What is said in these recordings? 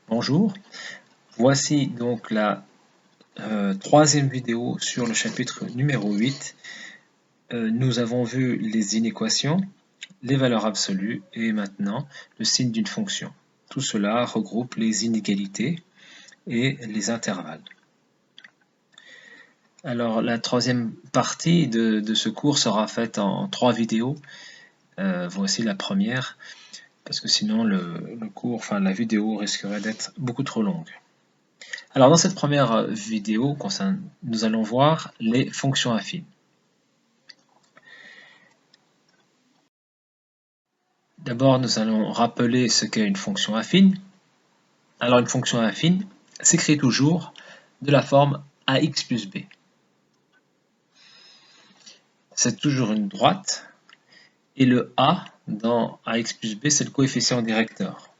Bonjour, voici donc la troisième vidéo sur le chapitre numéro 8. Nous avons vu les inéquations, les valeurs absolues et maintenant le signe d'une fonction. Tout cela regroupe les inégalités et les intervalles. Alors la troisième partie de ce cours sera faite en 3 vidéos. Voici la première, parce que sinon la vidéo risquerait d'être beaucoup trop longue. Alors dans cette première vidéo, nous allons voir les fonctions affines. D'abord, nous allons rappeler ce qu'est une fonction affine. Alors une fonction affine s'écrit toujours de la forme ax plus b. C'est toujours une droite et le a dans ax plus b, c'est le coefficient directeur.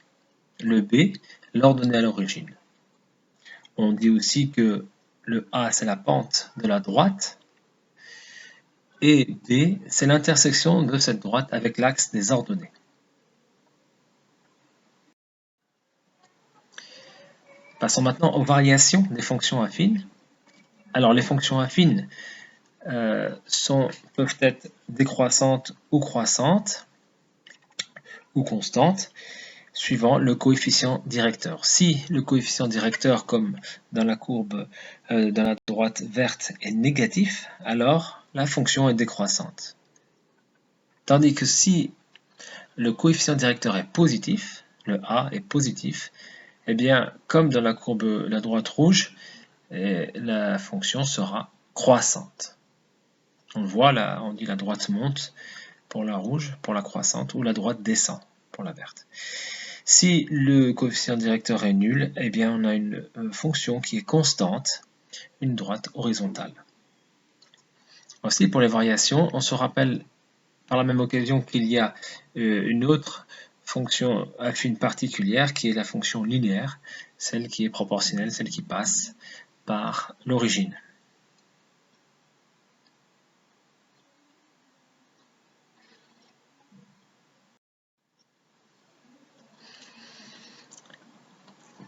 Le b, l'ordonnée à l'origine. On dit aussi que le a, c'est la pente de la droite et b, c'est l'intersection de cette droite avec l'axe des ordonnées. Passons maintenant aux variations des fonctions affines. Alors les fonctions affines peuvent être décroissantes ou croissantes ou constantes suivant le coefficient directeur. Si le coefficient directeur, comme dans la courbe dans la droite verte, est négatif, alors la fonction est décroissante. Tandis que si le coefficient directeur est positif, le a est positif, eh bien, comme dans la courbe la droite rouge, la fonction sera croissante. On le voit là, on dit la droite monte pour la rouge, pour la croissante, ou la droite descend pour la verte. Si le coefficient directeur est nul, eh bien on a une fonction qui est constante, une droite horizontale. Aussi pour les variations, on se rappelle par la même occasion qu'il y a une autre fonction affine particulière qui est la fonction linéaire, celle qui est proportionnelle, celle qui passe par l'origine.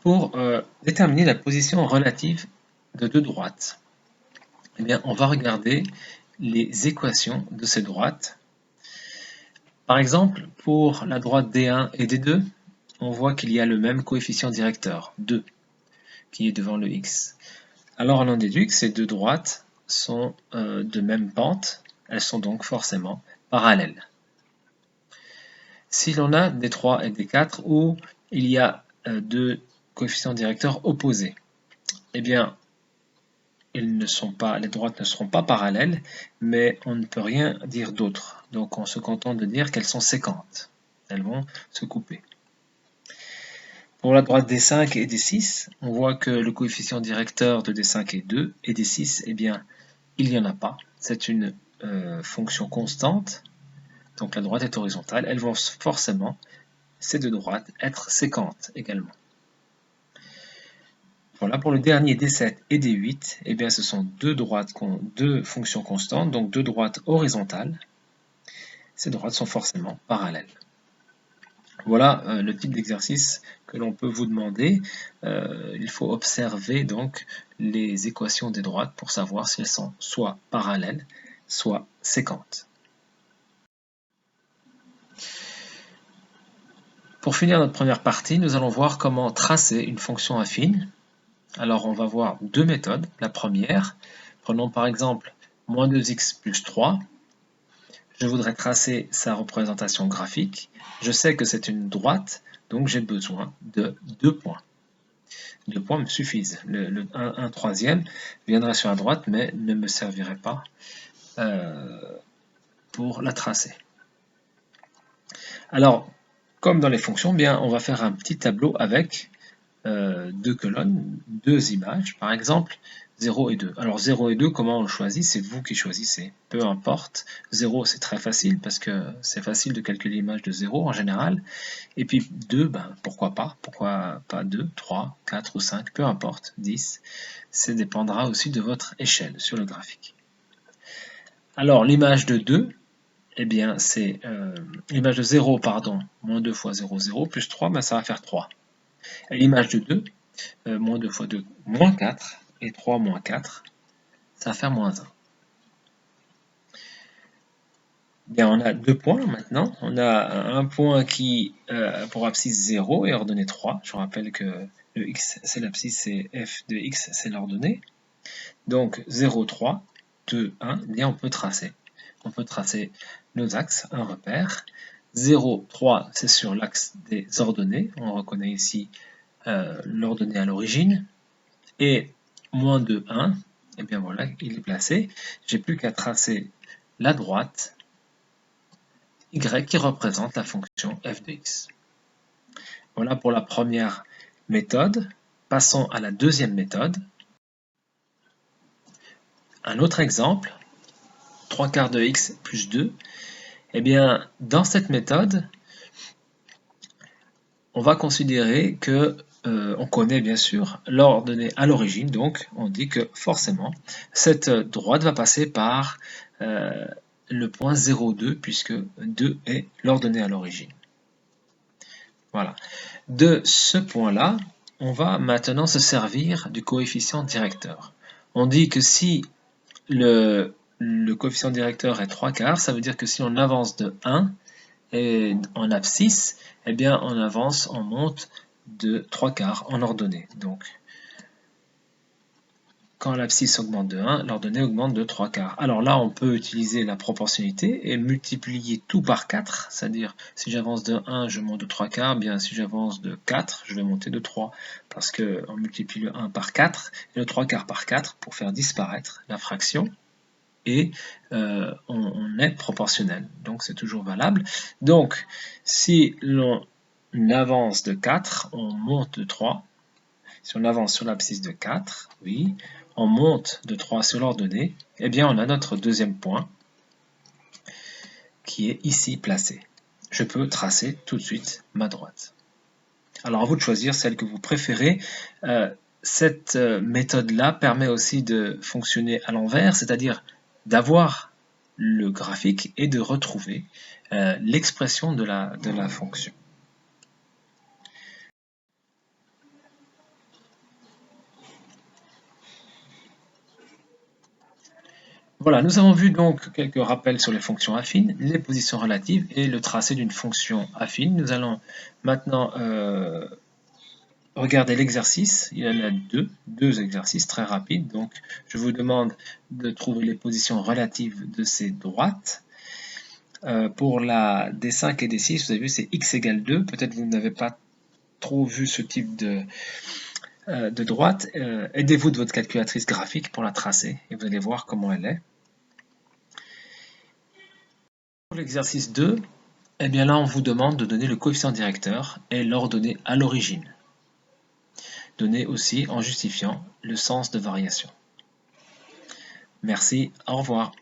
Pour déterminer la position relative de deux droites, eh bien, on va regarder les équations de ces droites. Par exemple, pour la droite D1 et D2, on voit qu'il y a le même coefficient directeur, 2, qui est devant le x. Alors on en déduit que ces deux droites sont de même pente, elles sont donc forcément parallèles. Si l'on a D3 et D4 où il y a deux coefficients directeurs opposés, eh bien, les droites ne seront pas parallèles, mais on ne peut rien dire d'autre. Donc on se contente de dire qu'elles sont séquentes. Elles vont se couper. Pour la droite D5 et D6, on voit que le coefficient directeur de D5 est 2 et D6, eh bien, il n'y en a pas. C'est une fonction constante, donc la droite est horizontale. Elles vont forcément, ces deux droites, être séquentes également. Voilà, pour le dernier D7 et D8, eh bien, ce sont deux fonctions constantes, donc deux droites horizontales. Ces droites sont forcément parallèles. Voilà le type d'exercice que l'on peut vous demander. Il faut observer donc les équations des droites pour savoir si elles sont soit parallèles, soit séquentes. Pour finir notre première partie, nous allons voir comment tracer une fonction affine. Alors on va voir deux méthodes. La première, prenons par exemple moins 2x plus 3. Je voudrais tracer sa représentation graphique. Je sais que c'est une droite, donc j'ai besoin de 2 points. 2 points me suffisent. Un troisième viendrait sur la droite, mais ne me servirait pas pour la tracer. Alors, comme dans les fonctions, bien, on va faire un petit tableau avec deux colonnes, deux images, par exemple 0 et 2. Alors 0 et 2, comment on le choisit? C'est vous qui choisissez, peu importe. 0, c'est très facile parce que c'est facile de calculer l'image de 0 en général. Et puis 2, ben, pourquoi pas 2, 3, 4 ou 5, peu importe, 10. Ça dépendra aussi de votre échelle sur le graphique. Alors l'image de 2, eh bien c'est l'image de 0, pardon, moins 2 fois 0, 0, plus 3, ben, ça va faire 3. Et l'image de 2, moins 2 fois 2, moins 4, et 3 moins 4, ça va faire moins 1. Bien, on a 2 points maintenant. On a un point qui, pour abscisse 0 et ordonnée 3. Je rappelle que le x, c'est l'abscisse, c'est f de x, c'est l'ordonnée. Donc 0, 3, 2, 1, bien on peut tracer. On peut tracer nos axes, un repère. 0, 3, c'est sur l'axe des ordonnées. On reconnaît ici l'ordonnée à l'origine. Et moins 2, 1, et bien voilà, il est placé. J'ai plus qu'à tracer la droite y qui représente la fonction f de x. Voilà pour la première méthode. Passons à la deuxième méthode. Un autre exemple, 3 quarts de x plus 2. Eh bien, dans cette méthode, on va considérer que on connaît bien sûr l'ordonnée à l'origine, donc on dit que forcément cette droite va passer par le point 0,2 puisque 2 est l'ordonnée à l'origine. Voilà. De ce point-là, on va maintenant se servir du coefficient directeur. On dit que si le coefficient directeur est 3 quarts, ça veut dire que si on avance de 1 et en abscisse, eh bien on avance, on monte de 3 quarts en ordonnée. Donc, quand l'abscisse augmente de 1, l'ordonnée augmente de 3 quarts. Alors là, on peut utiliser la proportionnalité et multiplier tout par 4, c'est-à-dire si j'avance de 1, je monte de 3 quarts, bien si j'avance de 4, je vais monter de 3, parce qu'on multiplie le 1 par 4 et le 3 quarts par 4 pour faire disparaître la fraction, et on est proportionnel, donc c'est toujours valable. Donc, si l'on avance de 4, on monte de 3. Si on avance sur l'abscisse de 4, oui, on monte de 3 sur l'ordonnée, eh bien on a notre deuxième point qui est ici placé. Je peux tracer tout de suite ma droite. Alors à vous de choisir celle que vous préférez. Cette méthode-là permet aussi de fonctionner à l'envers, c'est-à-dire d'avoir le graphique et de retrouver l'expression de la fonction. Voilà, nous avons vu donc quelques rappels sur les fonctions affines, les positions relatives et le tracé d'une fonction affine. Nous allons maintenant regarder l'exercice. Il y en a deux exercices très rapides. Donc, je vous demande de trouver les positions relatives de ces droites. Pour la D5 et D6, vous avez vu, c'est x égale 2. Peut-être vous n'avez pas trop vu ce type de droite. Aidez-vous de votre calculatrice graphique pour la tracer et vous allez voir comment elle est. Pour l'exercice 2, eh bien là, on vous demande de donner le coefficient directeur et l'ordonnée à l'origine. Donnez aussi en justifiant le sens de variation. Merci, au revoir.